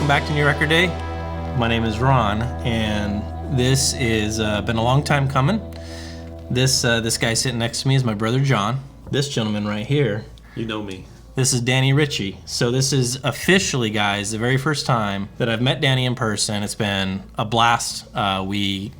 back to New Record Day. My name is Ron, and this is been a long time coming. This guy sitting next to me is my brother John. This gentleman right here, you know me. This is Danny Richie. So this is officially, guys, the very first time that I've met Danny in person. It's been a blast. We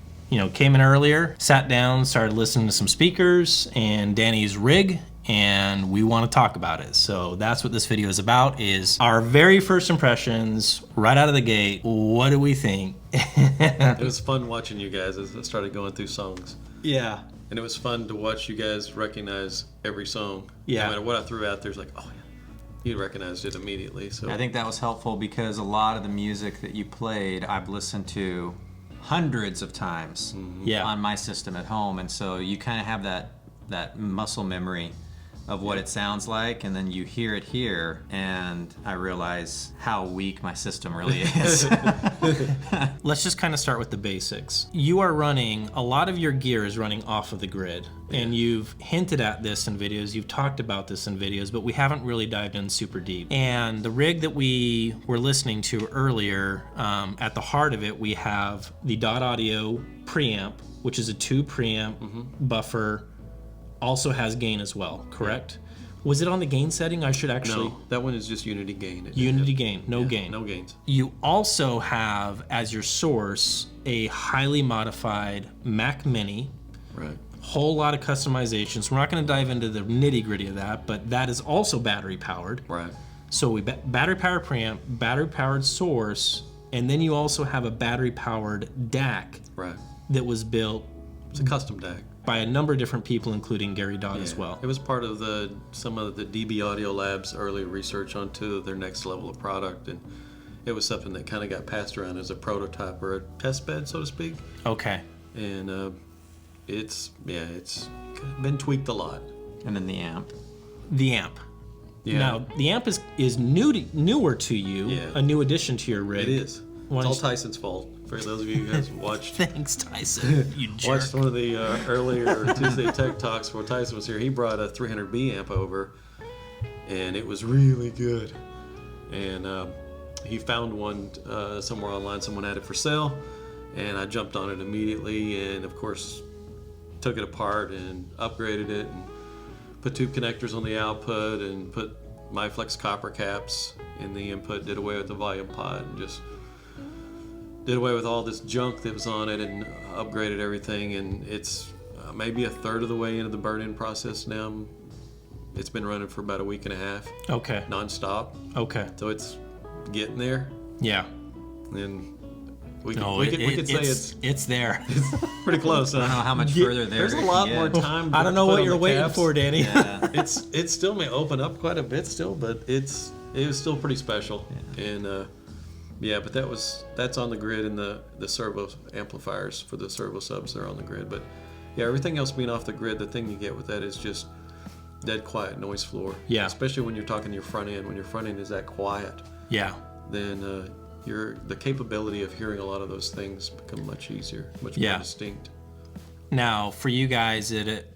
came in earlier, sat down, started listening to some speakers and Danny's rig, and we want to talk about it. So that's what this video is about, is our very first impressions right out of the gate. What do we think? It was fun watching you guys as I started going through songs. Yeah. And it was fun to watch you guys recognize every song. Yeah. No matter what I threw out there, it's like, oh yeah, you recognized it immediately. So I think that was helpful because a lot of the music that you played, I've listened to hundreds of times on my system at home, and so you kind of have that muscle memory of what it sounds like, and then you hear it here, and I realize how weak my system really is. Let's just kind of start with the basics. You are running, a lot of your gear is running off of the grid, and you've hinted at this in videos, you've talked about this in videos, but we haven't really dived in super deep. And the rig that we were listening to earlier, at the heart of it, we have the Dot Audio preamp, which is a 2 preamp buffer. Also has gain as well, correct? Yeah. Was it on the gain setting? I should actually... No, that one is just Unity gain. Unity gain, no gain. No gains. You also have, as your source, a highly modified Mac Mini. Right. Whole lot of customizations. We're not going to dive into the nitty gritty of that, but that is also battery powered. Right. So we battery powered preamp, battery powered source, and then you also have a battery powered DAC. Right. That was built... It's a custom DAC. By a number of different people, including Gary Dodd as well. It was part of some of the DB Audio Labs early research onto their next level of product, and it was something that kind of got passed around as a prototype or a test bed, so to speak. Okay. And it's been tweaked a lot. And then the amp. The amp. Yeah. Now the amp is newer to you. Yeah. A new addition to your rig. It is. It's all Tyson's fault. For those of you guys who watched. Thanks, Tyson. You jerk. Watched one of the earlier Tuesday Tech Talks where Tyson was here. He brought a 300B amp over, and it was really good. And he found one somewhere online. Someone had it for sale, and I jumped on it immediately. And of course, took it apart and upgraded it, and put tube connectors on the output, and put MyFlex copper caps in the input. Did away with the volume pot, and just did away with all this junk that was on it and upgraded everything, and it's maybe a third of the way into the burn-in process now. It's been running for about a week and a half. Okay. Non-stop. Okay. So it's getting there. Yeah. And we could say it's there. It's pretty close. I don't know how much further there's a lot more time. I don't know what you're waiting for, Danny. Yeah. It still may open up quite a bit still, but it was still pretty special. Yeah. And yeah, but that's on the grid, and the servo amplifiers for the servo subs are on the grid. But yeah, everything else being off the grid, the thing you get with that is just dead quiet noise floor. Yeah. Especially when you're talking your front end. When your front end is that quiet, yeah, then the capability of hearing a lot of those things become much easier, much more distinct. Now, for you guys that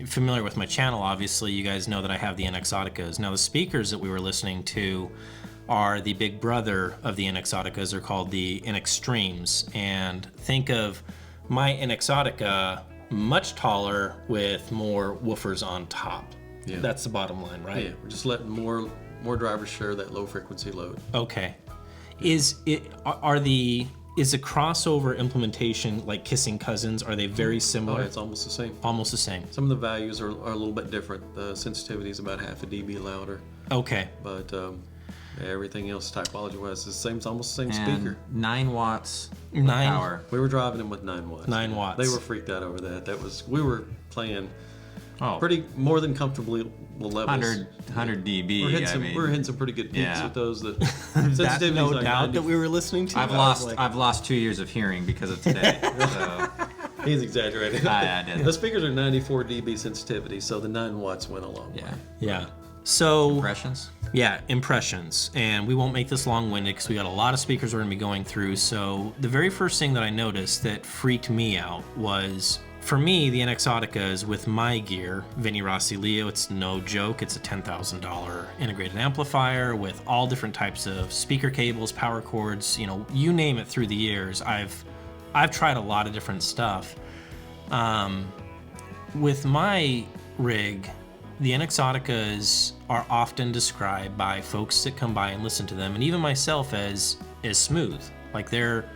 familiar with my channel, obviously you guys know that I have the NXoticas. Now the speakers that we were listening to are the big brother of the NXoticas. They're called the NXtremes. And think of my NXotica much taller with more woofers on top. Yeah. That's the bottom line, right? Yeah, we're just letting more drivers share that low frequency load. Okay. Is the crossover implementation like kissing cousins? Are they very similar? Oh, it's almost the same. Almost the same. Some of the values are a little bit different. The sensitivity is about half a dB louder. Okay. But everything else typology-wise is the same. It's almost the same and speaker. 9 watts power. We were driving them with 9 watts. 9 watts. They were freaked out over that. We were playing pretty more than comfortably levels. 100 dB. We're hitting some pretty good peaks with those. That's no like doubt 90. That we were listening to. I've lost 2 years of hearing because of today. So. He's exaggerated. I did. The speakers are 94 dB sensitivity, so the 9 watts went a long way. Yeah. So impressions. Yeah, impressions. And we won't make this long-winded because we got a lot of speakers we're going to be going through. So the very first thing that I noticed that freaked me out was for me, the Exotica is with my gear, Vinny Rossi Leo. It's no joke. It's a $10,000 integrated amplifier with all different types of speaker cables, power cords, you name it. Through the years, I've tried a lot of different stuff. With my rig, the Exoticas are often described by folks that come by and listen to them, and even myself, as smooth. Like, they're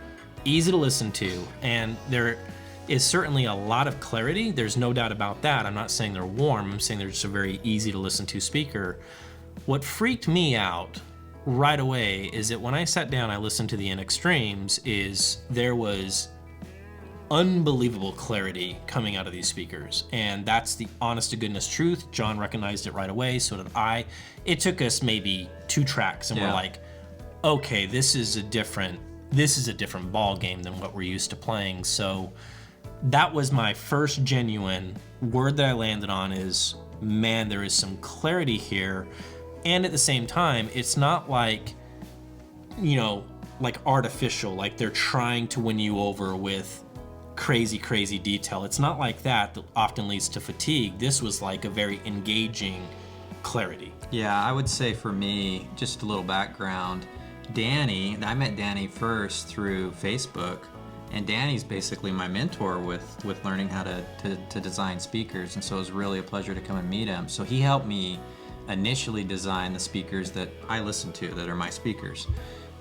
easy to listen to, and there is certainly a lot of clarity. There's no doubt about that. I'm not saying they're warm. I'm saying they're just a very easy to listen to speaker. What freaked me out right away is that when I sat down, I listened to the In Extremes, is there was unbelievable clarity coming out of these speakers, and that's the honest to goodness truth. John recognized it right away, so did I. It took us maybe 2 tracks, and we're like, okay, this is a different ball game than what we're used to playing. So that was my first genuine word that I landed on, is, man, there is some clarity here. And at the same time, it's not like, like artificial, like they're trying to win you over with crazy detail. It's not like that often leads to fatigue. This was like a very engaging clarity. Yeah, I would say for me, just a little background, I met Danny first through Facebook, and Danny's basically my mentor with learning how to design speakers, and so it was really a pleasure to come and meet him. So he helped me initially design the speakers that I listen to, that are my speakers.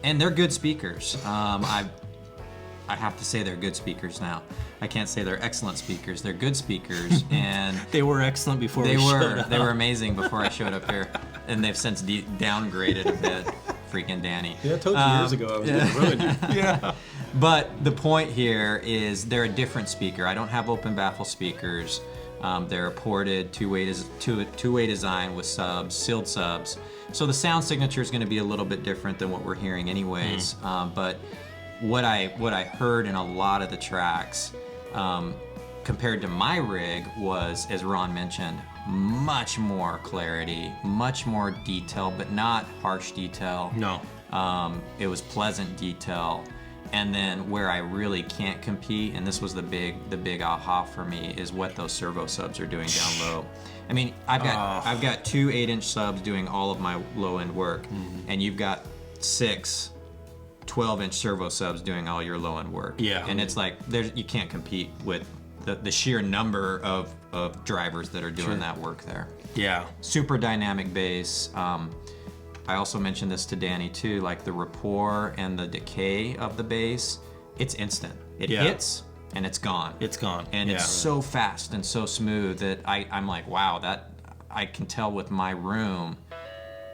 And they're good speakers. I have to say they're good speakers now. I can't say they're excellent speakers. They're good speakers, and they were excellent before we showed up. They were amazing before I showed up here, and they've since downgraded a bit. Freaking Danny. Yeah, I told you years ago I was going to ruin you. Yeah. But the point here is they're a different speaker. I don't have open baffle speakers. They're a ported two-way design with subs, sealed subs. So the sound signature is going to be a little bit different than what we're hearing anyways. But what I heard in a lot of the tracks compared to my rig was, as Ron mentioned, much more clarity, much more detail, but not harsh detail. No. It was pleasant detail. And then where I really can't compete, and this was the big aha for me, is what those servo subs are doing down low. I mean, I've got 2 8-inch subs doing all of my low end work, and you've got 6 12-inch servo subs doing all your low end work. Yeah. And it's like you can't compete with the sheer number of drivers that are doing that work there. Yeah. Super dynamic bass. I also mentioned this to Danny too, like the rapport and the decay of the bass, it's instant. It hits and it's gone. It's gone. And it's so fast and so smooth that I'm like, wow, that I can tell with my room,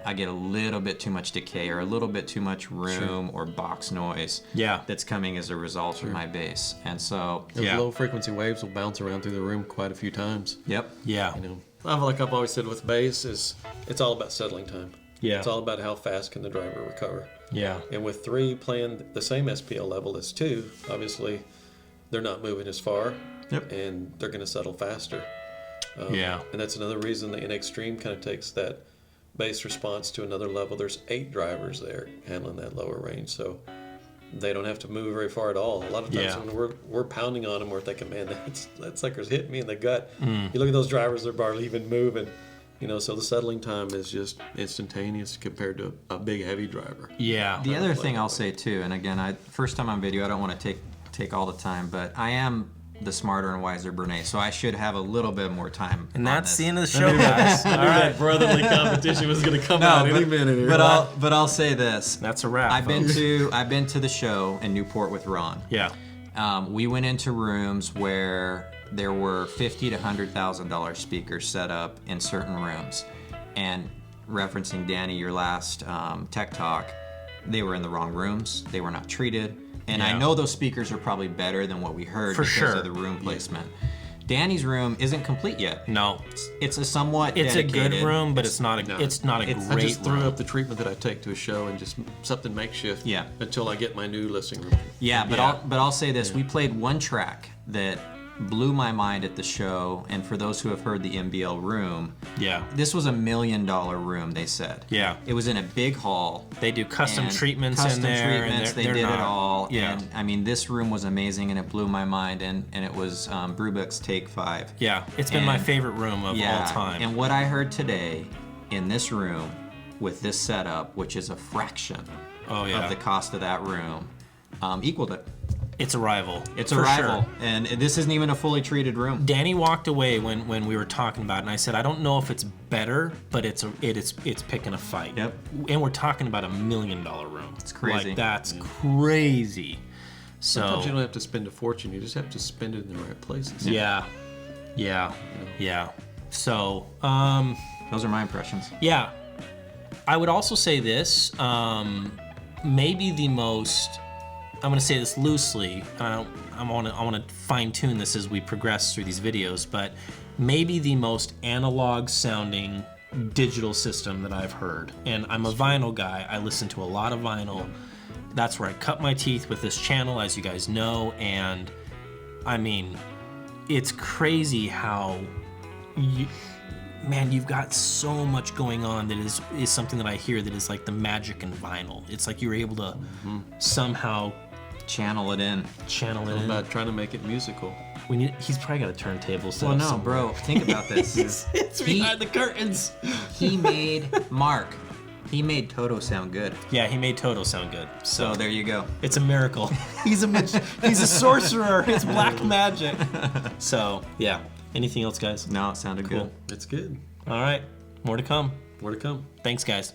I get a little bit too much decay or a little bit too much room or box noise that's coming as a result of my bass. And so those low frequency waves will bounce around through the room quite a few times. Yep. Yeah. Like I've always said with bass, is it's all about settling time. Yeah. It's all about how fast can the driver recover. Yeah. And with 3 playing the same SPL level as 2, obviously they're not moving as far. Yep. And they're going to settle faster. And that's another reason the In Extreme kind of takes that bass response to another level. There's 8 drivers there handling that lower range, so they don't have to move very far at all. A lot of times when we're pounding on them, we're thinking, man, that sucker's hitting me in the gut. You look at those drivers, they're barely even moving. So the settling time is just instantaneous compared to a big heavy driver. Yeah. The other thing I'll say too, and again, first time on video, I don't want to take all the time, but I am the smarter and wiser Bernays, so I should have a little bit more time. And that's the end of the show, guys. I knew that brotherly competition was going to come out any minute here. But I'll say this. That's a wrap. I've been to the show in Newport with Ron. Yeah. We went into rooms where there were $50,000 to $100,000 speakers set up in certain rooms, and referencing Danny, your last tech talk, they were in the wrong rooms. They were not treated. And I know those speakers are probably better than what we heard because of the room placement. Danny's room isn't complete yet. No, it's a somewhat. It's dedicated. a good room, but it's not a great I just threw room. up the treatment that I take to a show and just something makeshift. Yeah. Until I get my new listening room. Yeah, but I'll say this: we played one track that blew my mind at the show, and for those who have heard the MBL room, Yeah. this was $1 million room, they said. Yeah. It was in a big hall. They do custom and treatments custom in there. treatments, And they they're did not, it all. Yeah. And I mean, this room was amazing, and it blew my mind. And it was Brubeck's Take 5. Yeah. It's been my And- favorite room of all time. And what I heard today in this room with this setup, which is a fraction of the cost of that room, equaled it. It's a rival. It's a for rival, sure. and this isn't even a fully treated room. Danny walked away when we were talking about it, and I said, I don't know if it's better, but it's picking a fight. Yep. And we're talking about $1 million room. It's crazy. Like, that's crazy. So Sometimes you don't have to spend a fortune. You just have to spend it in the right places. yeah. So Those are my impressions. yeah, I would also say this. Maybe the most. I'm going to say this loosely, and I want to fine tune this as we progress through these videos, but maybe the most analog sounding digital system that I've heard. And I'm a vinyl guy. I listen to a lot of vinyl. That's where I cut my teeth with this channel, as you guys know. And I mean, it's crazy how you've got so much going on that is something that I hear that is like the magic in vinyl. It's like you're able to somehow Channel it in. channel it It's in. about trying to make it musical. He's probably got a turntable set Well, up no, somewhere. bro. Think about this. It's behind the curtains. He made He made Toto sound good. Yeah, he made Toto sound good. So there you go. It's a miracle. He's a sorcerer. It's black magic. So yeah. Anything else, guys? No, it sounded Cool. good. It's good. All right. More to come. More to come. Thanks, guys.